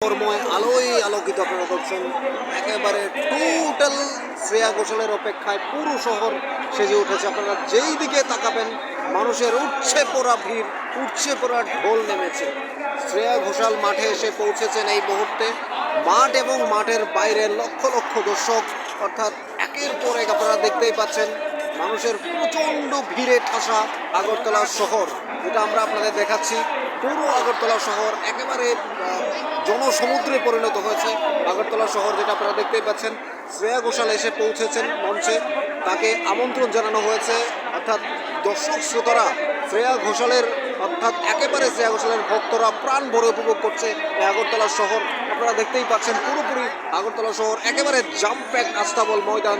কর্ময় আলোয় আলোকিত আপনারা করছেন একেবারে টোটাল শ্রেয়া ঘোষালের অপেক্ষায় পুরো শহর সেজে উঠেছে। আপনারা যেই দিকে তাকাবেন মানুষের উঠছে পড়া ভিড়, উঠছে পড়া ঢোল নেমেছে। শ্রেয়া ঘোষাল মাঠে এসে পৌঁছেছেন এই মুহূর্তে। মাঠ এবং মাঠের বাইরে লক্ষ লক্ষ দর্শক, অর্থাৎ একের পর এক আপনারা দেখতেই পাচ্ছেন মানুষের প্রচণ্ড ভিড়ে ঠাসা আগরতলা শহর, যেটা আমরা আপনাদের দেখাচ্ছি। পুরো আগরতলা শহর একেবারে জনসমুদ্রে পরিণত হয়েছে আগরতলা শহর, যেটা আপনারা দেখতেই পাচ্ছেন। শ্রেয়া ঘোষাল এসে পৌঁছেছেন মঞ্চে, তাকে আমন্ত্রণ জানানো হয়েছে। অর্থাৎ দর্শক শ্রোতারা শ্রেয়া ঘোষালের, অর্থাৎ একেবারে শ্রেয়া ঘোষালের ভক্তরা প্রাণ ভরে উপভোগ করছে এই আগরতলা শহর। আপনারা দেখতেই পাচ্ছেন পুরোপুরি আগরতলা শহর একেবারে জাম প্যাক আস্তাবল ময়দান